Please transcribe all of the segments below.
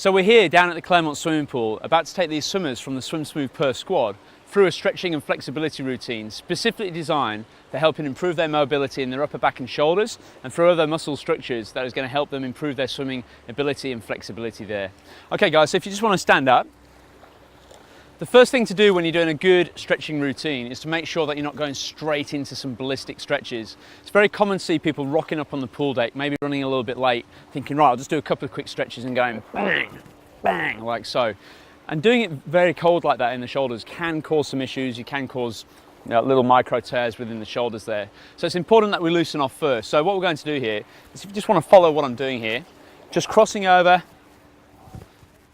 So we're here down at the Claremont swimming pool, about to take these swimmers from the Swim Smooth Perth squad through a stretching and flexibility routine specifically designed for helping improve their mobility in their upper back and shoulders and through other muscle structures that is going to help them improve their swimming ability and flexibility there. Okay guys, so if you just want to stand up, the first thing to do when you're doing a good stretching routine is to make sure that you're not going straight into some ballistic stretches. It's very common to see people rocking up on the pool deck, maybe running a little bit late, thinking, right, I'll just do a couple of quick stretches and going bang, bang, like so. And doing it very cold like that in the shoulders can cause some issues. You can cause little micro tears within the shoulders there. So it's important that we loosen off first. So what we're going to do here is, if you just want to follow what I'm doing here, just crossing over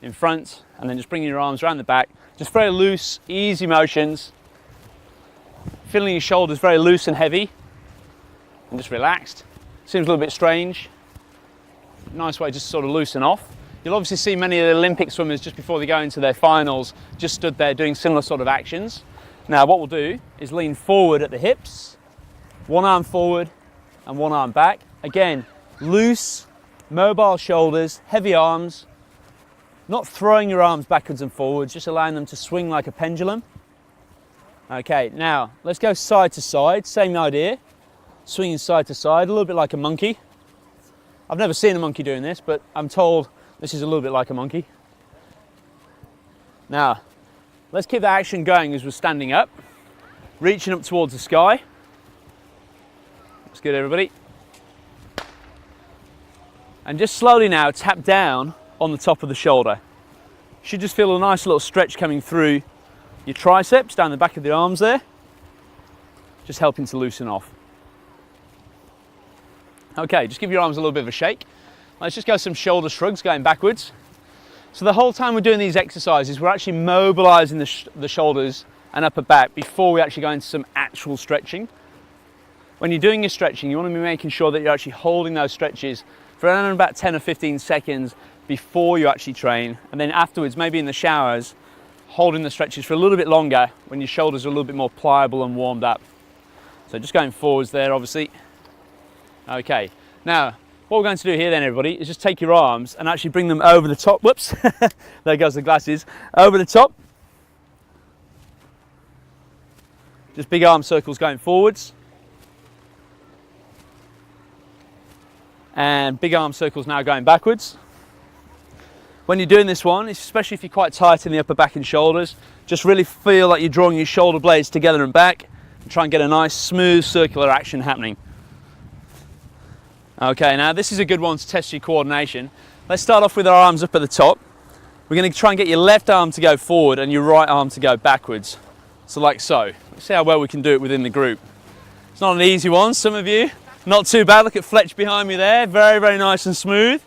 in front and then just bringing your arms around the back. Just very loose, easy motions. Feeling your shoulders very loose and heavy and just relaxed. Seems a little bit strange. Nice way just to sort of loosen off. You'll obviously see many of the Olympic swimmers just before they go into their finals just stood there doing similar sort of actions. Now what we'll do is lean forward at the hips, one arm forward and one arm back. Again, loose, mobile shoulders, heavy arms. Not throwing your arms backwards and forwards, just allowing them to swing like a pendulum. Okay, now let's go side to side, same idea. Swinging side to side, a little bit like a monkey. I've never seen a monkey doing this, but I'm told this is a little bit like a monkey. Now, let's keep that action going as we're standing up, reaching up towards the sky. That's good, everybody. And just slowly now tap down on the top of the shoulder. You should just feel a nice little stretch coming through your triceps, down the back of the arms there, just helping to loosen off. Okay, just give your arms a little bit of a shake. Let's just go some shoulder shrugs going backwards. So the whole time we're doing these exercises, we're actually mobilizing the shoulders and upper back before we actually go into some actual stretching. When you're doing your stretching, you want to be making sure that you're actually holding those stretches for around about 10 or 15 seconds before you actually train, and then afterwards, maybe in the showers, holding the stretches for a little bit longer when your shoulders are a little bit more pliable and warmed up. So just going forwards there, obviously. Okay, now what we're going to do here then, everybody, is just take your arms and actually bring them over the top. Whoops, there goes the glasses. Over the top. Just big arm circles going forwards. And big arm circles now going backwards. When you're doing this one, especially if you're quite tight in the upper back and shoulders, just really feel like you're drawing your shoulder blades together and back and try and get a nice smooth circular action happening. Okay, now this is a good one to test your coordination. Let's start off with our arms up at the top. We're going to try and get your left arm to go forward and your right arm to go backwards. So like so. Let's see how well we can do it within the group. It's not an easy one, some of you. Not too bad. Look at Fletch behind me there. Very, very nice and smooth.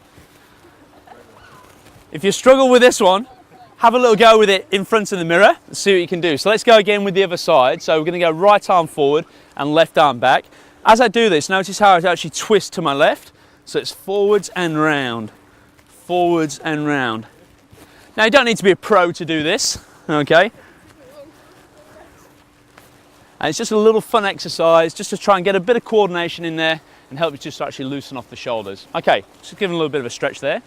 If you struggle with this one, have a little go with it in front of the mirror and see what you can do. So let's go again with the other side. So we're going to go right arm forward and left arm back. As I do this, notice how I actually twist to my left. So it's forwards and round, forwards and round. Now you don't need to be a pro to do this, okay? And it's just a little fun exercise just to try and get a bit of coordination in there and help you just to actually loosen off the shoulders. Okay, just giving a little bit of a stretch there.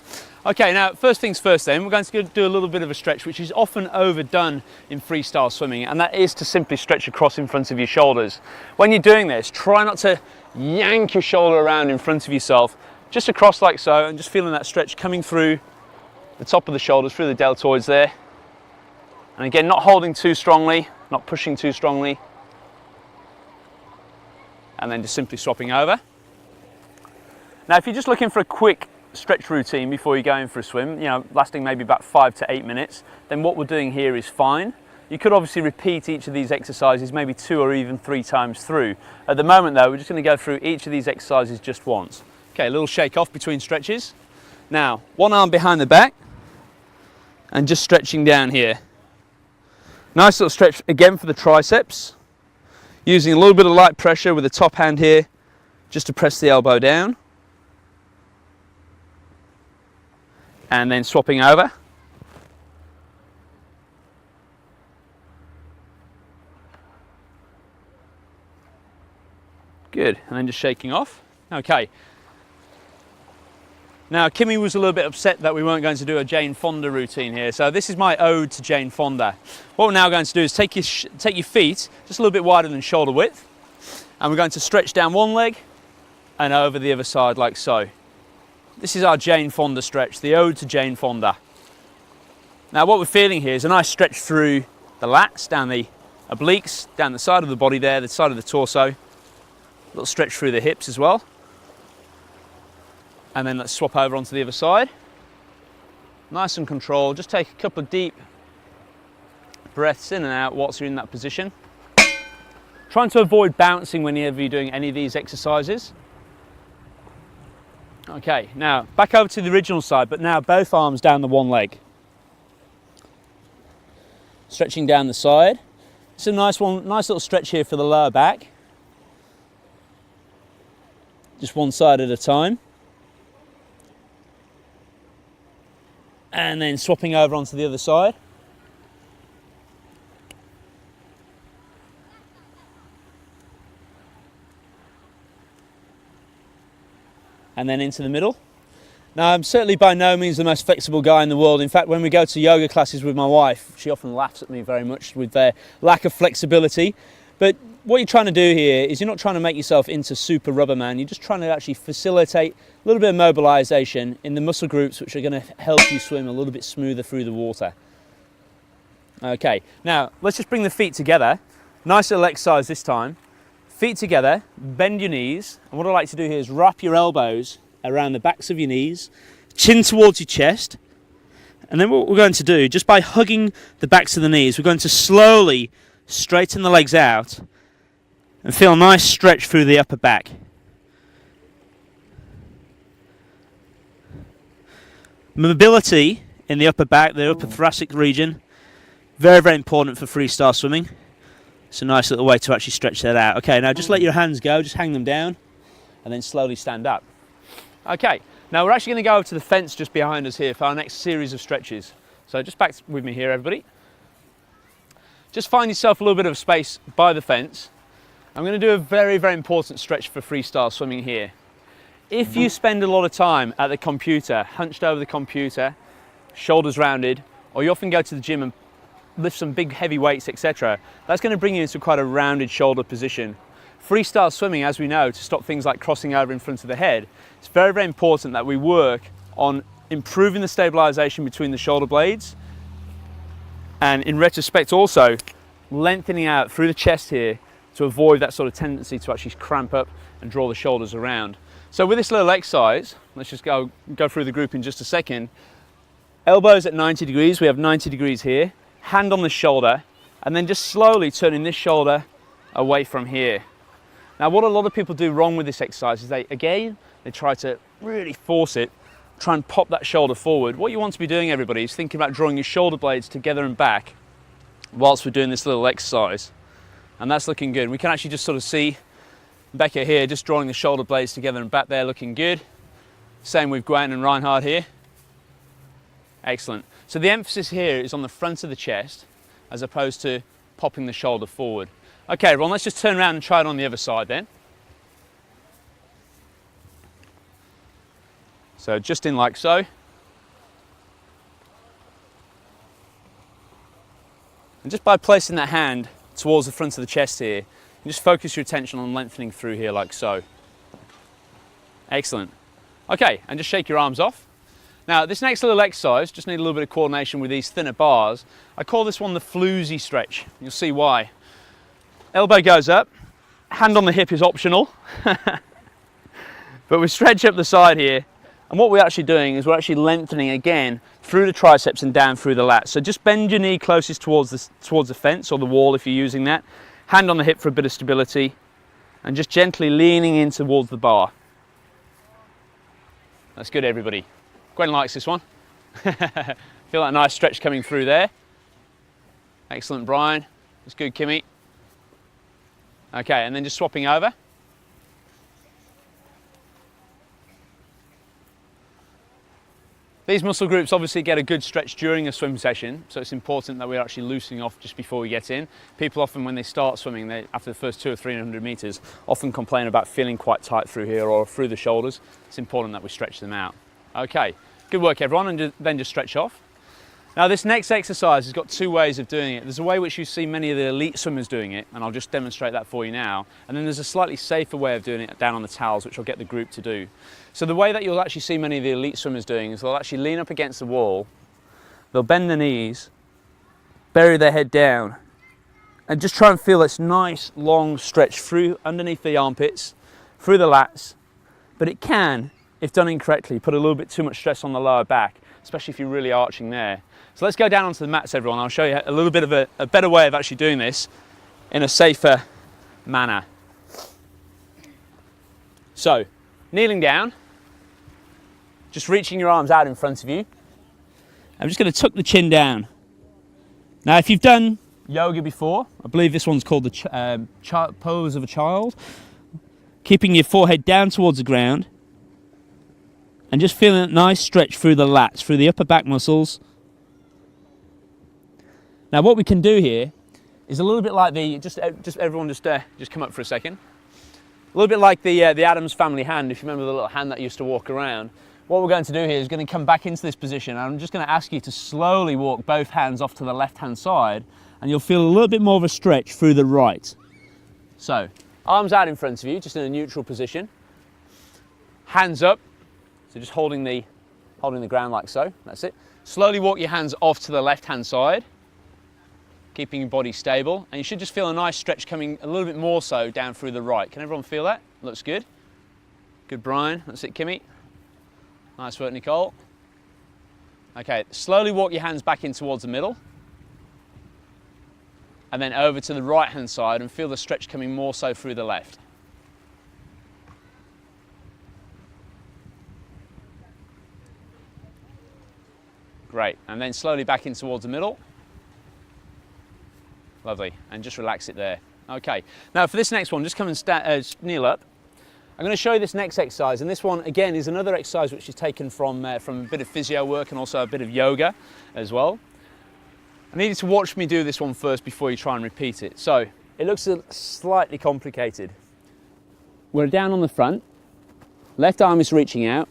Okay, now first things first then, we're going to do a little bit of a stretch which is often overdone in freestyle swimming, and that is to simply stretch across in front of your shoulders. When you're doing this, try not to yank your shoulder around in front of yourself, just across like so, and just feeling that stretch coming through the top of the shoulders, through the deltoids there. And again, not holding too strongly, not pushing too strongly. And then just simply swapping over. Now, if you're just looking for a quick stretch routine before you go in for a swim, lasting maybe about 5 to 8 minutes, then what we're doing here is fine. You could obviously repeat each of these exercises maybe 2 or even 3 times through. At the moment though, we're just going to go through each of these exercises just once. Okay, a little shake off between stretches. Now, one arm behind the back and just stretching down here. Nice little stretch again for the triceps. Using a little bit of light pressure with the top hand here, just to press the elbow down. And then swapping over. Good, and then just shaking off. Okay. Now, Kimmy was a little bit upset that we weren't going to do a Jane Fonda routine here, so this is my ode to Jane Fonda. What we're now going to do is take your feet just a little bit wider than shoulder width, and we're going to stretch down one leg and over the other side like so. This is our Jane Fonda stretch, the ode to Jane Fonda. Now, what we're feeling here is a nice stretch through the lats, down the obliques, down the side of the body there, the side of the torso. A little stretch through the hips as well. And then let's swap over onto the other side. Nice and controlled. Just take a couple of deep breaths in and out whilst you're in that position. Trying to avoid bouncing whenever you're doing any of these exercises. Okay, now back over to the original side, but now both arms down the one leg. Stretching down the side. It's a nice little stretch here for the lower back. Just one side at a time. And then swapping over onto the other side. And then into the middle. Now, I'm certainly by no means the most flexible guy in the world. In fact, when we go to yoga classes with my wife, she often laughs at me very much with their lack of flexibility. But what you're trying to do here is you're not trying to make yourself into super rubber man. You're just trying to actually facilitate a little bit of mobilization in the muscle groups which are going to help you swim a little bit smoother through the water. Okay, now let's just bring the feet together. Nice little exercise this time. Feet together, bend your knees, and what I like to do here is wrap your elbows around the backs of your knees, chin towards your chest, and then what we're going to do, just by hugging the backs of the knees, we're going to slowly straighten the legs out and feel a nice stretch through the upper back. Mobility in the upper back, the upper thoracic region, very, very important for freestyle swimming. It's a nice little way to actually stretch that out. Okay, now just let your hands go, just hang them down, and then slowly stand up. Okay, now we're actually going to go over to the fence just behind us here for our next series of stretches. So just back with me here, everybody. Just find yourself a little bit of space by the fence. I'm going to do a very, very important stretch for freestyle swimming here. If you spend a lot of time at the computer, hunched over the computer, shoulders rounded, or you often go to the gym and lift some big heavy weights, etc., that's going to bring you into quite a rounded shoulder position. Freestyle swimming, as we know, to stop things like crossing over in front of the head, it's very, very important that we work on improving the stabilization between the shoulder blades, and in retrospect also lengthening out through the chest here to avoid that sort of tendency to actually cramp up and draw the shoulders around. So with this little exercise, let's just go through the group in just a second. Elbows at 90 degrees, we have 90 degrees here, hand on the shoulder, and then just slowly turning this shoulder away from here. Now, what a lot of people do wrong with this exercise is they try to really force it, try and pop that shoulder forward. What you want to be doing, everybody, is thinking about drawing your shoulder blades together and back whilst we're doing this little exercise. And that's looking good. We can actually just sort of see Becca here just drawing the shoulder blades together and back there, looking good. Same with Gwen and Reinhard here. Excellent. So the emphasis here is on the front of the chest as opposed to popping the shoulder forward. Okay, everyone, let's just turn around and try it on the other side then. So just in like so. And just by placing that hand towards the front of the chest here, you just focus your attention on lengthening through here like so. Excellent. Okay, and just shake your arms off. Now, this next little exercise, just need a little bit of coordination with these thinner bars. I call this one the floozy stretch. You'll see why. Elbow goes up, hand on the hip is optional, but we stretch up the side here, and what we're actually doing is we're actually lengthening again through the triceps and down through the lats. So just bend your knee closest towards the fence or the wall if you're using that, hand on the hip for a bit of stability, and just gently leaning in towards the bar. That's good, everybody. Gwen likes this one. Feel that nice stretch coming through there. Excellent, Brian. That's good, Kimmy. Okay, and then just swapping over. These muscle groups obviously get a good stretch during a swim session, so it's important that we're actually loosening off just before we get in. People often, when they start swimming, after the first 200 or 300 meters, often complain about feeling quite tight through here or through the shoulders. It's important that we stretch them out. Okay, good work everyone, and then just stretch off. Now this next exercise has got two ways of doing it. There's a way which you see many of the elite swimmers doing it, and I'll just demonstrate that for you now. And then there's a slightly safer way of doing it down on the towels, which I'll get the group to do. So the way that you'll actually see many of the elite swimmers doing is they'll actually lean up against the wall, they'll bend their knees, bury their head down, and just try and feel this nice long stretch through underneath the armpits, through the lats. But it can, if done incorrectly, put a little bit too much stress on the lower back, especially if you're really arching there. So let's go down onto the mats everyone. I'll show you a little bit of a better way of actually doing this in a safer manner. So, kneeling down, just reaching your arms out in front of you. I'm just going to tuck the chin down. Now if you've done yoga before, I believe this one's called the pose of a child. Keeping your forehead down towards the ground and just feeling a nice stretch through the lats, through the upper back muscles. Now what we can do here is a little bit like the, just everyone just come up for a second. A little bit like the Addams family hand, if you remember the little hand that used to walk around. What we're going to do here is going to come back into this position, and I'm just going to ask you to slowly walk both hands off to the left hand side, and you'll feel a little bit more of a stretch through the right. So, arms out in front of you, just in a neutral position. Hands up, so just holding the ground like so, that's it. Slowly walk your hands off to the left hand side, keeping your body stable, and you should just feel a nice stretch coming a little bit more so down through the right. Can everyone feel that? Looks good. Good, Brian. That's it, Kimmy. Nice work, Nicole. Okay, slowly walk your hands back in towards the middle, and then over to the right hand side and feel the stretch coming more so through the left. Great, and then slowly back in towards the middle. Lovely, and just relax it there. Okay, now for this next one, just come and kneel up. I'm going to show you this next exercise, and this one again is another exercise which is taken from a bit of physio work and also a bit of yoga as well. I need you to watch me do this one first before you try and repeat it. So, it looks slightly complicated. We're down on the front, left arm is reaching out,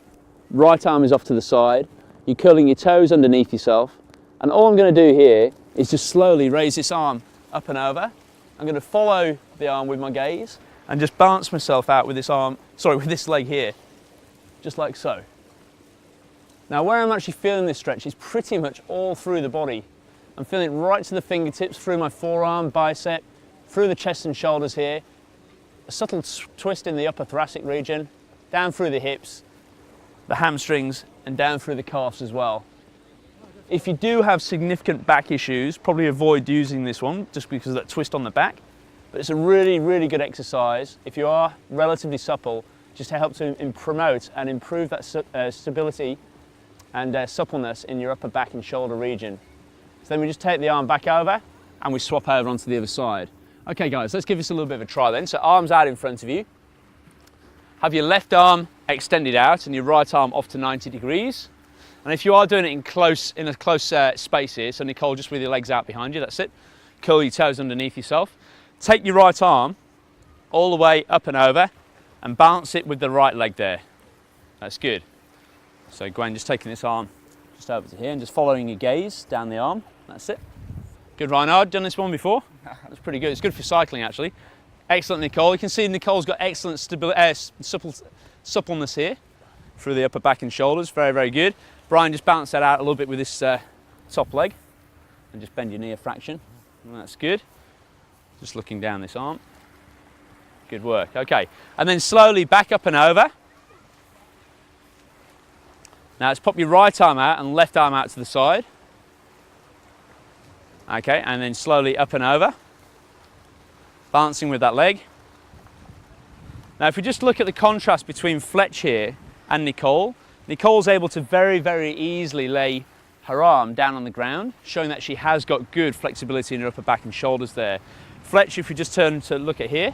right arm is off to the side, you're curling your toes underneath yourself, and all I'm going to do here is just slowly raise this arm up and over. I'm going to follow the arm with my gaze and just balance myself out with with this leg here, just like so. Now where I'm actually feeling this stretch is pretty much all through the body. I'm feeling it right to the fingertips, through my forearm, bicep, through the chest and shoulders here, a subtle twist in the upper thoracic region, down through the hips, the hamstrings, and down through the calves as well. If you do have significant back issues, probably avoid using this one just because of that twist on the back. But it's a really, really good exercise if you are relatively supple, just to help to promote and improve that stability and suppleness in your upper back and shoulder region. So then we just take the arm back over and we swap over onto the other side. Okay guys, let's give this a little bit of a try then. So arms out in front of you. Have your left arm extended out and your right arm off to 90 degrees. And if you are doing it in a close space here, so Nicole, just with your legs out behind you, that's it. Curl your toes underneath yourself. Take your right arm all the way up and over and balance it with the right leg there. That's good. So Gwen, just taking this arm just over to here and just following your gaze down the arm. That's it. Good, Reinhard. Done this one before? That's pretty good. It's good for cycling, actually. Excellent, Nicole. You can see Nicole's got excellent suppleness here through the upper back and shoulders. Very, very good. Brian, just balance that out a little bit with this top leg and just bend your knee a fraction. That's good. Just looking down this arm. Good work. Okay, and then slowly back up and over. Now let's pop your right arm out and left arm out to the side. Okay, and then slowly up and over. Balancing with that leg. Now if we just look at the contrast between Fletch here and Nicole, Nicole's able to very, very easily lay her arm down on the ground, showing that she has got good flexibility in her upper back and shoulders there. Fletch, if we just turn to look at here,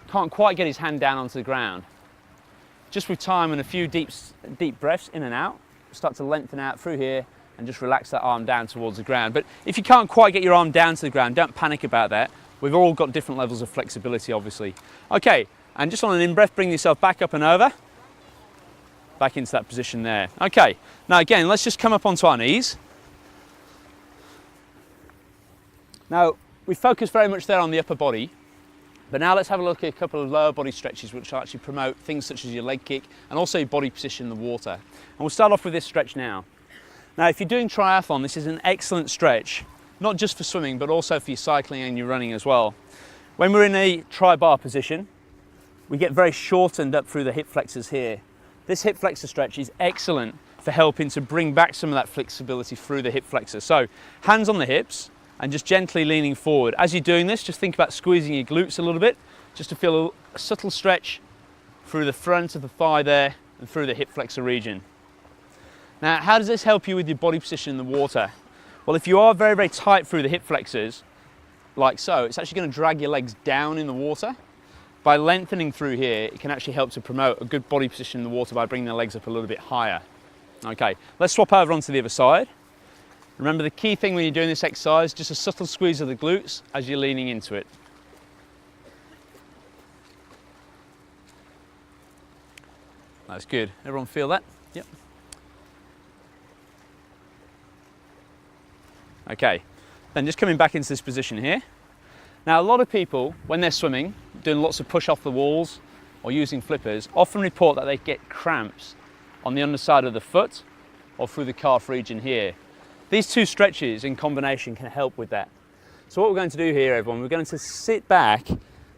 can't quite get his hand down onto the ground. Just with time and a few deep breaths in and out, start to lengthen out through here and just relax that arm down towards the ground. But if you can't quite get your arm down to the ground, don't panic about that. We've all got different levels of flexibility, obviously. Okay, and just on an in-breath, bring yourself back up and over. back into that position there. Okay, now again, let's just come up onto our knees. Now, we focus very much there on the upper body, but now let's have a look at a couple of lower body stretches which will actually promote things such as your leg kick and also your body position in the water. And we'll start off with this stretch now. Now, if you're doing triathlon, this is an excellent stretch, not just for swimming, but also for your cycling and your running as well. When we're in a tri-bar position, we get very shortened up through the hip flexors here. This hip flexor stretch is excellent for helping to bring back some of that flexibility through the hip flexors. So, hands on the hips, and just gently leaning forward. As you're doing this, just think about squeezing your glutes a little bit, just to feel a subtle stretch through the front of the thigh there and through the hip flexor region. Now, how does this help you with your body position in the water? Well, if you are very, very tight through the hip flexors, like so, it's actually going to drag your legs down in the water. By lengthening through here, it can actually help to promote a good body position in the water by bringing the legs up a little bit higher. Okay, let's swap over onto the other side. Remember, the key thing when you're doing this exercise, just a subtle squeeze of the glutes as you're leaning into it. That's good. Everyone feel that? Yep. Okay, then just coming back into this position here. Now, a lot of people, when they're swimming, doing lots of push off the walls or using flippers, often report that they get cramps on the underside of the foot or through the calf region here. These two stretches in combination can help with that. So what we're going to do here, everyone, we're going to sit back, you're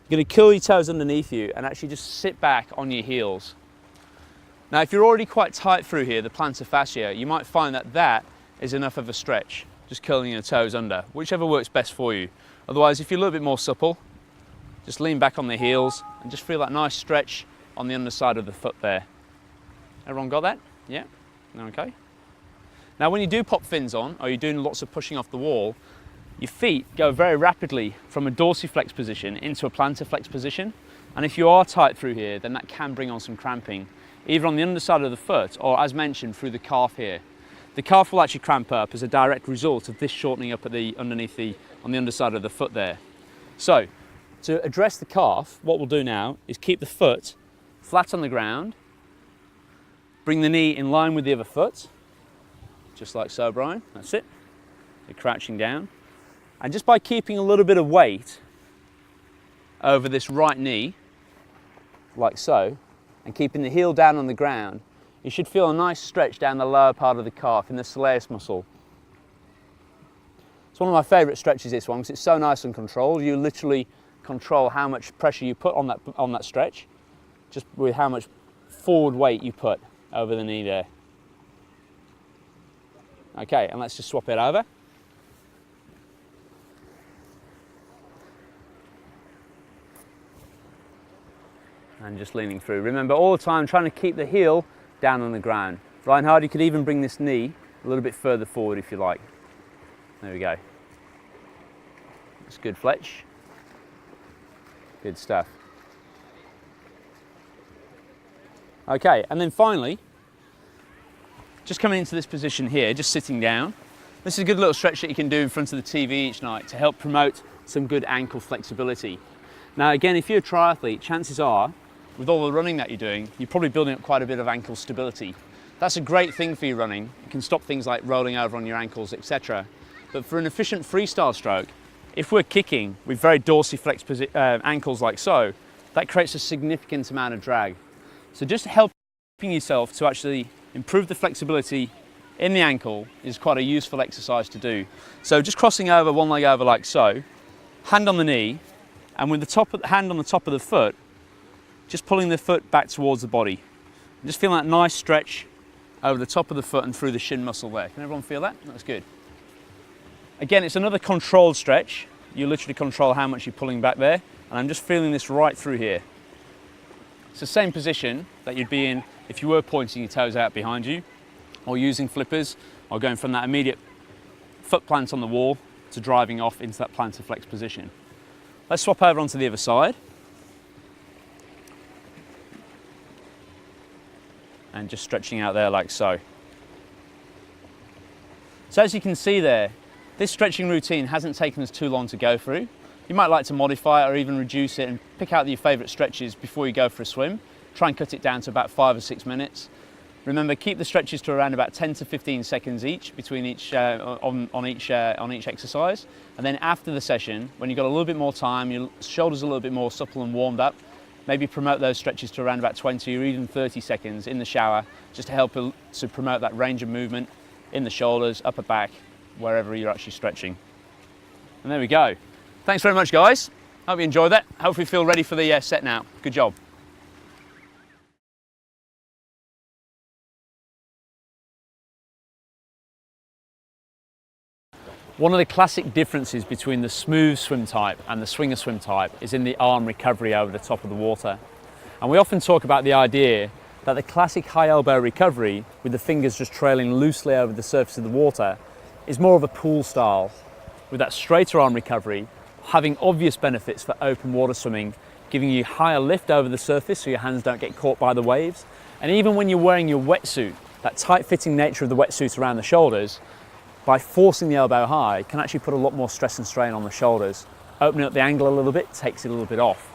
going to curl your toes underneath you and actually just sit back on your heels. Now, if you're already quite tight through here, the plantar fascia, you might find that that is enough of a stretch, just curling your toes under, whichever works best for you. Otherwise, if you're a little bit more supple, just lean back on the heels and just feel that nice stretch on the underside of the foot there. Everyone got that? Yeah? Okay. Now, when you do pop fins on, or you're doing lots of pushing off the wall, your feet go very rapidly from a dorsiflex position into a plantarflex position. And if you are tight through here, then that can bring on some cramping, either on the underside of the foot or, as mentioned, through the calf here. The calf will actually cramp up as a direct result of this shortening up at the on the underside of the foot there. So, to address the calf, what we'll do now is keep the foot flat on the ground, bring the knee in line with the other foot, just like so, Brian. That's it. You're crouching down. And just by keeping a little bit of weight over this right knee, like so, and keeping the heel down on the ground, you should feel a nice stretch down the lower part of the calf in the soleus muscle. It's one of my favourite stretches, this one, because it's so nice and controlled. You literally control how much pressure you put on that stretch, just with how much forward weight you put over the knee there. Okay, and let's just swap it over. And just leaning through. Remember, all the time trying to keep the heel down on the ground. Reinhard, you could even bring this knee a little bit further forward if you like. There we go. That's good, Fletch. Good stuff. Okay, and then finally, just coming into this position here, just sitting down. This is a good little stretch that you can do in front of the TV each night to help promote some good ankle flexibility. Now again, if you're a triathlete, chances are, with all the running that you're doing, you're probably building up quite a bit of ankle stability. That's a great thing for your running. It can stop things like rolling over on your ankles, etc. But for an efficient freestyle stroke, if we're kicking with very dorsiflex ankles like so, that creates a significant amount of drag. So just helping yourself to actually improve the flexibility in the ankle is quite a useful exercise to do. So just crossing over, one leg over like so, hand on the knee, and with the hand on the top of the foot, just pulling the foot back towards the body. And just feeling that nice stretch over the top of the foot and through the shin muscle there. Can everyone feel that? That's good. Again, it's another controlled stretch. You literally control how much you're pulling back there, and I'm just feeling this right through here. It's the same position that you'd be in if you were pointing your toes out behind you, or using flippers, or going from that immediate foot plant on the wall to driving off into that plantar flex position. Let's swap over onto the other side. And just stretching out there like so. So as you can see there, this stretching routine hasn't taken us too long to go through. You might like to modify it or even reduce it and pick out your favourite stretches before you go for a swim. Try and cut it down to about 5 or 6 minutes. Remember, keep the stretches to around about 10 to 15 seconds each between each on each exercise. And then after the session, when you've got a little bit more time, your shoulders are a little bit more supple and warmed up, maybe promote those stretches to around about 20 or even 30 seconds in the shower, just to help to promote that range of movement in the shoulders, upper back, wherever you're actually stretching. And there we go. Thanks very much, guys. Hope you enjoyed that. Hope you feel ready for the set now. Good job. One of the classic differences between the smooth swim type and the swinger swim type is in the arm recovery over the top of the water. And we often talk about the idea that the classic high elbow recovery with the fingers just trailing loosely over the surface of the water is more of a pool style, with that straighter arm recovery having obvious benefits for open water swimming, giving you higher lift over the surface so your hands don't get caught by the waves. And even when you're wearing your wetsuit, that tight fitting nature of the wetsuit around the shoulders, by forcing the elbow high, can actually put a lot more stress and strain on the shoulders. Opening up the angle a little bit takes it a little bit off.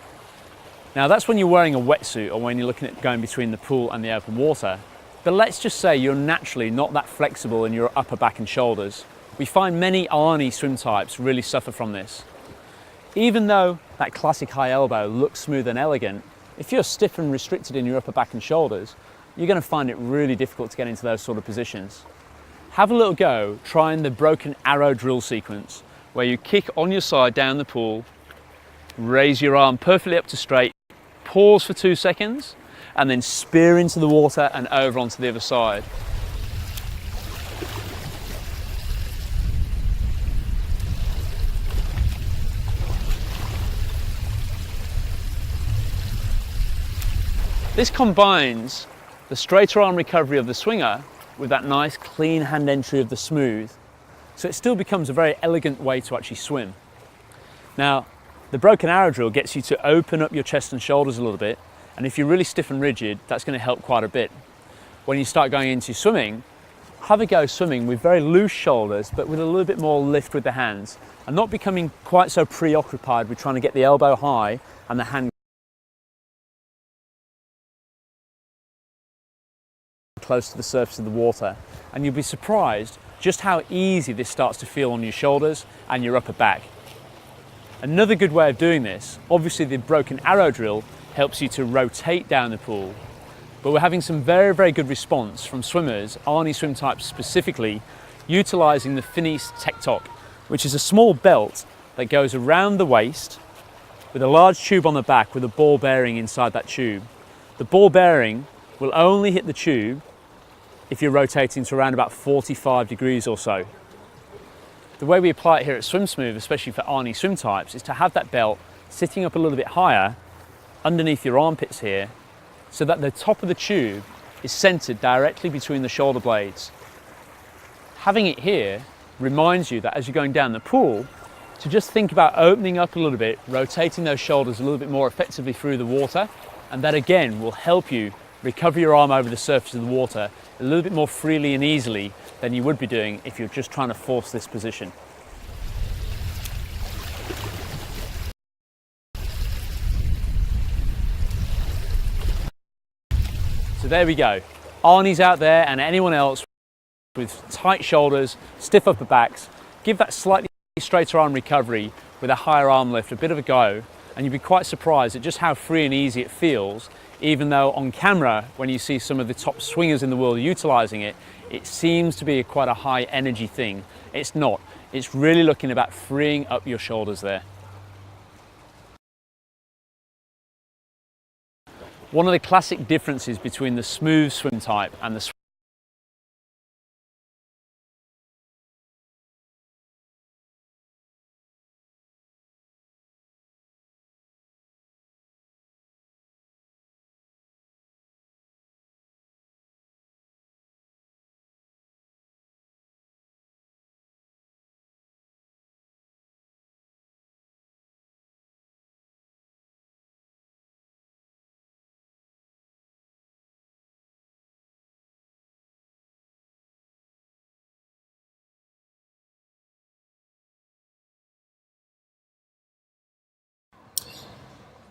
Now that's when you're wearing a wetsuit or when you're looking at going between the pool and the open water. But let's just say you're naturally not that flexible in your upper back and shoulders. We find many Arnie swim types really suffer from this. Even though that classic high elbow looks smooth and elegant, if you're stiff and restricted in your upper back and shoulders, you're going to find it really difficult to get into those sort of positions. Have a little go trying the broken arrow drill sequence, where you kick on your side down the pool, raise your arm perfectly up to straight, pause for 2 seconds, and then spear into the water and over onto the other side. This combines the straighter arm recovery of the swinger with that nice clean hand entry of the smooth, so it still becomes a very elegant way to actually swim. Now, the broken arrow drill gets you to open up your chest and shoulders a little bit, and if you're really stiff and rigid, that's going to help quite a bit. When you start going into swimming, have a go swimming with very loose shoulders, but with a little bit more lift with the hands, and not becoming quite so preoccupied with trying to get the elbow high and the hand close to the surface of the water. And you'll be surprised just how easy this starts to feel on your shoulders and your upper back. Another good way of doing this, obviously the broken arrow drill helps you to rotate down the pool, but we're having some very, very good response from swimmers, Arnie swim types specifically, utilising the Finis Tech-Tok, which is a small belt that goes around the waist with a large tube on the back with a ball bearing inside that tube. The ball bearing will only hit the tube if you're rotating to around about 45 degrees or so. The way we apply it here at SwimSmooth, especially for Arnie swim types, is to have that belt sitting up a little bit higher underneath your armpits here, so that the top of the tube is centered directly between the shoulder blades. Having it here reminds you that as you're going down the pool, to just think about opening up a little bit, rotating those shoulders a little bit more effectively through the water, and that again will help you recover your arm over the surface of the water a little bit more freely and easily than you would be doing if you're just trying to force this position. So there we go. Arnies out there and anyone else with tight shoulders, stiff upper backs, give that slightly straighter arm recovery with a higher arm lift a bit of a go, and you'll be quite surprised at just how free and easy it feels, even though on camera, when you see some of the top swingers in the world utilising it, it seems to be quite a high energy thing. It's not. It's really looking about freeing up your shoulders there. One of the classic differences between the smooth swim type and the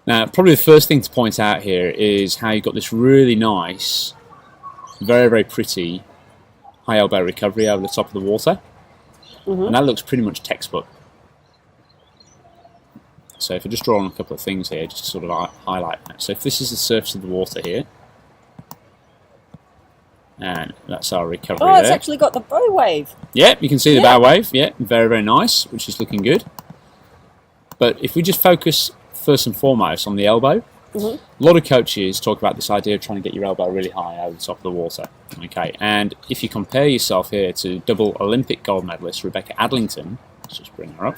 Now, probably the first thing to point out here is how you've got this really nice very, very pretty high elbow recovery over the top of the water. And that looks pretty much textbook. So if I just draw on a couple of things here, just to sort of highlight that. So if this is the surface of the water here, and that's our recovery there. Oh, it's actually got the bow wave. Yeah, you can see the bow wave. Yeah, very, very nice, which is looking good. But if we just focus first and foremost on the elbow, a lot of coaches talk about this idea of trying to get your elbow really high over the top of the water. Okay, and if you compare yourself here to double Olympic gold medalist Rebecca Adlington, let's just bring her up.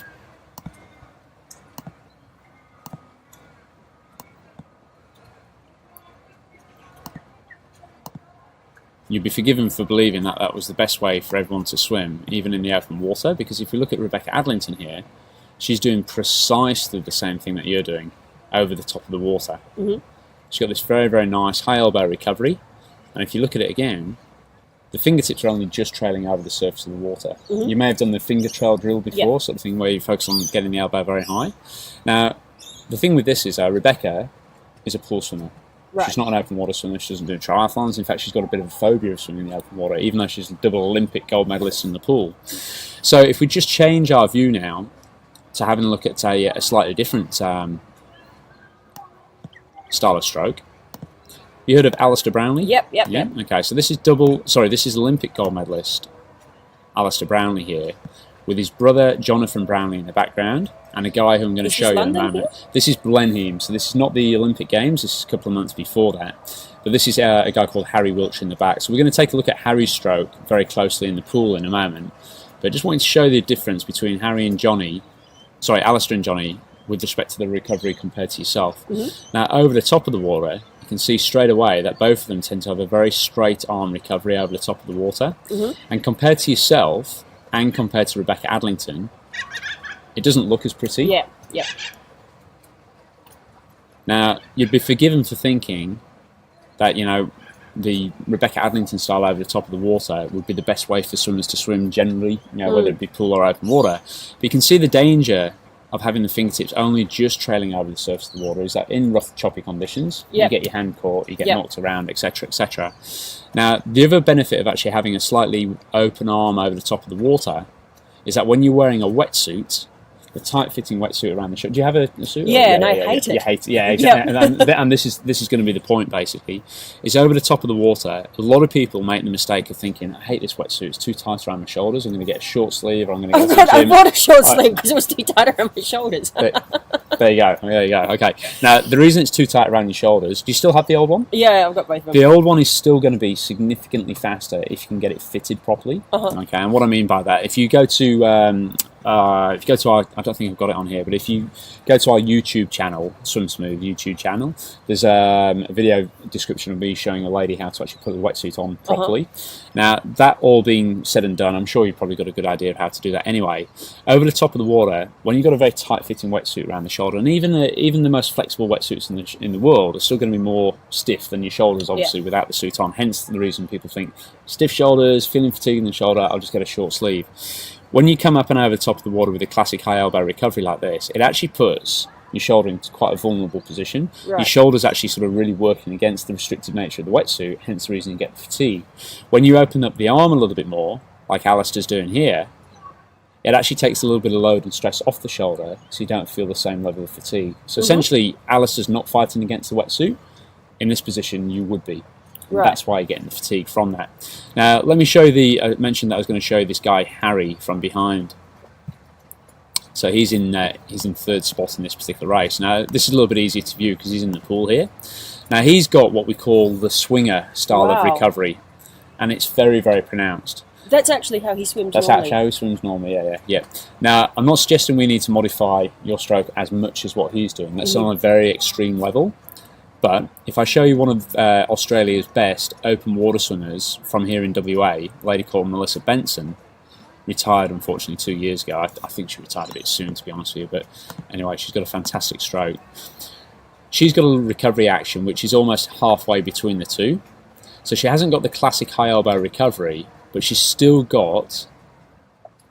You'd be forgiven for believing that that was the best way for everyone to swim, even in the open water, because if you look at Rebecca Adlington here, she's doing precisely the same thing that you're doing over the top of the water. She's got this very, very nice high elbow recovery, and if you look at it again, the fingertips are only just trailing over the surface of the water. You may have done the finger trail drill before, sort of thing where you focus on getting the elbow very high. Now, the thing with this is Rebecca is a pool swimmer. Right. She's not an open water swimmer, she doesn't do triathlons. In fact, she's got a bit of a phobia of swimming in the open water, even though she's a double Olympic gold medalist in the pool. So if we just change our view now to having a look at a slightly different style of stroke. You heard of Alistair Brownlee? Yep. Okay, so this is this is Olympic gold medalist Alistair Brownlee here, with his brother Jonathan Brownlee in the background, and a guy who I'm going to show you in a moment. This is Blenheim, so this is not the Olympic Games, this is a couple of months before that. But this is a guy called Harry Wiltshire in the back. So we're going to take a look at Harry's stroke very closely in the pool in a moment. But I just wanted to show the difference between Alistair and Johnny, with respect to the recovery compared to yourself. Now, over the top of the water, you can see straight away that both of them tend to have a very straight arm recovery over the top of the water. And compared to yourself, and compared to Rebecca Adlington, it doesn't look as pretty. Yeah. Now, you'd be forgiven for thinking that, the Rebecca Adlington style over the top of the water would be the best way for swimmers to swim generally, whether it be pool or open water. But you can see the danger of having the fingertips only just trailing over the surface of the water is that in rough, choppy conditions, you get your hand caught, you get knocked around, etc., etc. Now, the other benefit of actually having a slightly open arm over the top of the water is that when you're wearing a wetsuit, the tight-fitting wetsuit around the shoulder. Do you have a suit? Yeah, and I hate it. You hate it, yeah. Exactly. And this is going to be the point, basically. Is over the top of the water, a lot of people make the mistake of thinking, I hate this wetsuit, it's too tight around my shoulders, I'm going to get a short sleeve, or I'm going to get I bought a short sleeve because it was too tight around my shoulders. There you go. Okay. Now, the reason it's too tight around your shoulders, do you still have the old one? Yeah, I've got both of them. The old one is still going to be significantly faster if you can get it fitted properly. Okay, and what I mean by that, if you go to our, I don't think I've got it on here, but if you go to our YouTube channel, Swim Smooth YouTube channel, there's a video description of me showing a lady how to actually put the wetsuit on properly. Now, that all being said and done, I'm sure you've probably got a good idea of how to do that anyway. Over the top of the water, when you've got a very tight-fitting wetsuit around the shoulder, and even the most flexible wetsuits in the world are still going to be more stiff than your shoulders, obviously, without the suit on. Hence the reason people think, stiff shoulders, feeling fatigue in the shoulder, I'll just get a short sleeve. When you come up and over the top of the water with a classic high elbow recovery like this, it actually puts your shoulder into quite a vulnerable position. Your shoulder's actually sort of really working against the restrictive nature of the wetsuit, hence the reason you get fatigue. When you open up the arm a little bit more, like Alistair's doing here, it actually takes a little bit of load and stress off the shoulder, so you don't feel the same level of fatigue. So essentially, Alistair's not fighting against the wetsuit. In this position, you would be. That's why you're getting the fatigue from that. Now, let me show you I mentioned that I was going to show you this guy, Harry, from behind. So he's in third spot in this particular race. Now, this is a little bit easier to view because he's in the pool here. Now, he's got what we call the swinger style of recovery, and it's very, very pronounced. That's actually how he swims normally. That's actually how he swims normally, yeah. Now, I'm not suggesting we need to modify your stroke as much as what he's doing. That's on a very extreme level. But if I show you one of Australia's best open water swimmers from here in WA, a lady called Melissa Benson, retired unfortunately 2 years ago. I think she retired a bit soon, to be honest with you, but anyway, she's got a fantastic stroke. She's got a recovery action which is almost halfway between the two. So she hasn't got the classic high elbow recovery, but she's still got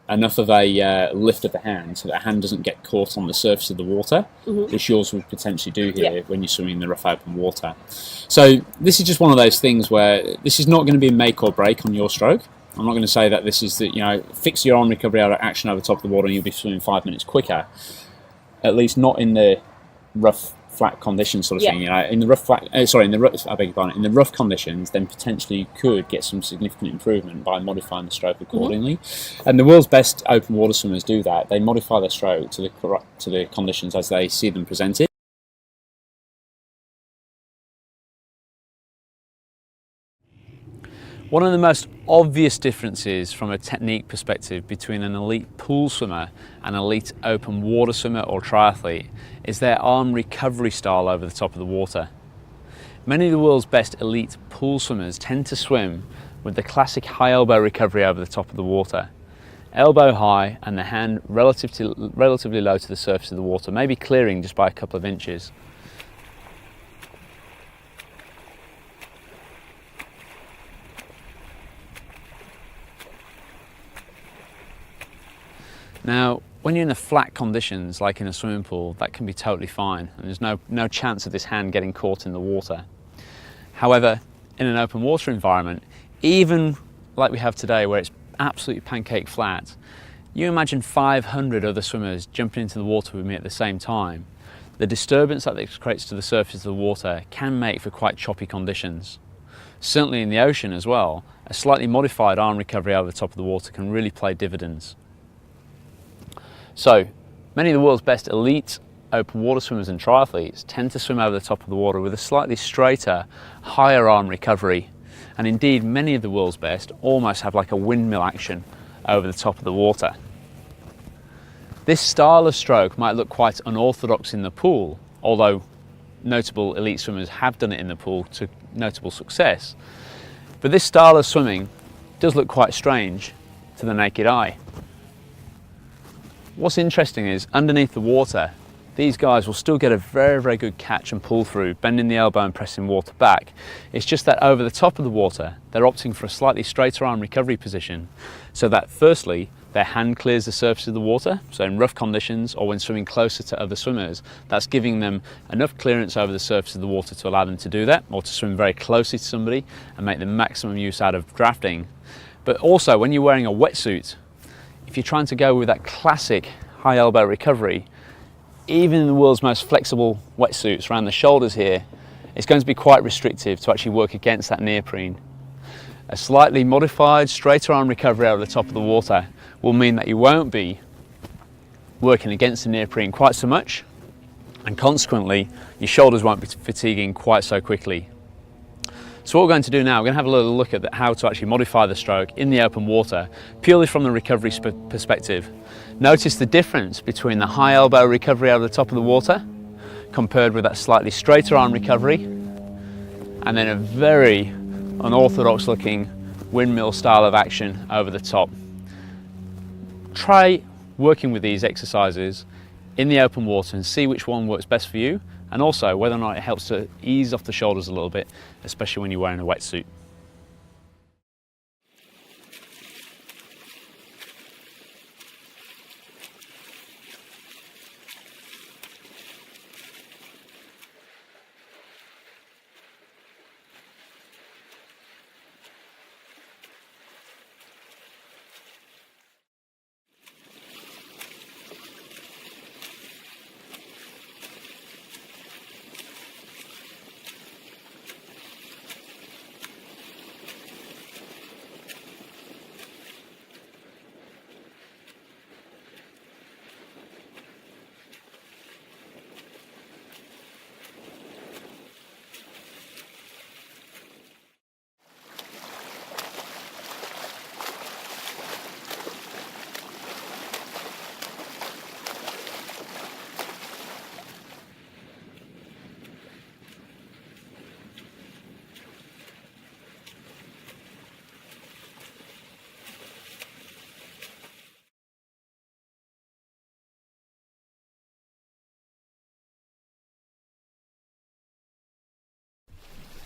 enough of a lift of the hand so that the hand doesn't get caught on the surface of the water, which yours would potentially do here when you're swimming in the rough open water. So this is just one of those things where this is not going to be a make or break on your stroke. I'm not going to say that this is the, fix your arm recovery out of action over the top of the water and you'll be swimming 5 minutes quicker. At least not in the rough, flat conditions sort of thing. In the in the rough conditions, then potentially you could get some significant improvement by modifying the stroke accordingly. And the world's best open water swimmers do that. They modify their stroke to the conditions as they see them presented. One of the most obvious differences from a technique perspective between an elite pool swimmer and an elite open water swimmer or triathlete is their arm recovery style over the top of the water. Many of the world's best elite pool swimmers tend to swim with the classic high elbow recovery over the top of the water. Elbow high and the hand relatively low to the surface of the water, maybe clearing just by a couple of inches. Now, when you're in the flat conditions, like in a swimming pool, that can be totally fine, and there's no chance of this hand getting caught in the water. However, in an open water environment, even like we have today, where it's absolutely pancake flat, you imagine 500 other swimmers jumping into the water with me at the same time. The disturbance that this creates to the surface of the water can make for quite choppy conditions. Certainly in the ocean as well, a slightly modified arm recovery over the top of the water can really play dividends. So, many of the world's best elite open water swimmers and triathletes tend to swim over the top of the water with a slightly straighter, higher arm recovery. And indeed, many of the world's best almost have like a windmill action over the top of the water. This style of stroke might look quite unorthodox in the pool, although notable elite swimmers have done it in the pool to notable success. But this style of swimming does look quite strange to the naked eye. What's interesting is, underneath the water, these guys will still get a very, very good catch and pull through, bending the elbow and pressing water back. It's just that over the top of the water, they're opting for a slightly straighter arm recovery position, so that firstly, their hand clears the surface of the water, so in rough conditions or when swimming closer to other swimmers, that's giving them enough clearance over the surface of the water to allow them to do that, or to swim very closely to somebody and make the maximum use out of drafting. But also, when you're wearing a wetsuit, if you're trying to go with that classic high elbow recovery, even in the world's most flexible wetsuits around the shoulders here, it's going to be quite restrictive to actually work against that neoprene. A slightly modified straighter arm recovery over the top of the water will mean that you won't be working against the neoprene quite so much, and consequently your shoulders won't be fatiguing quite so quickly. So what we're going to do now, we're going to have a little look at how to actually modify the stroke in the open water, purely from the recovery perspective. Notice the difference between the high elbow recovery over the top of the water compared with that slightly straighter arm recovery, and then a very unorthodox looking windmill style of action over the top. Try working with these exercises in the open water and see which one works best for you, and also whether or not it helps to ease off the shoulders a little bit, especially when you're wearing a wetsuit.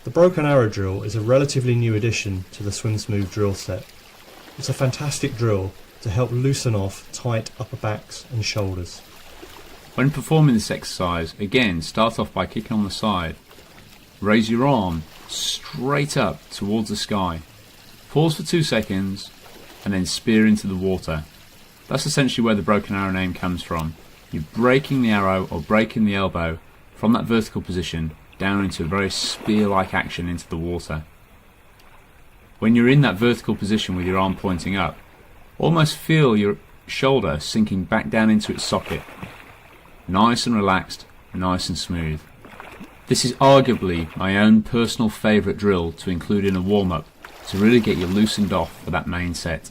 The broken arrow drill is a relatively new addition to the SwimSmooth drill set. It's a fantastic drill to help loosen off tight upper backs and shoulders. When performing this exercise, again, start off by kicking on the side. Raise your arm straight up towards the sky. Pause for 2 seconds and then spear into the water. That's essentially where the broken arrow name comes from. You're breaking the arrow or breaking the elbow from that vertical position down into a very spear-like action into the water. When you're in that vertical position with your arm pointing up, almost feel your shoulder sinking back down into its socket. Nice and relaxed, nice and smooth. This is arguably my own personal favourite drill to include in a warm-up to really get you loosened off for that main set.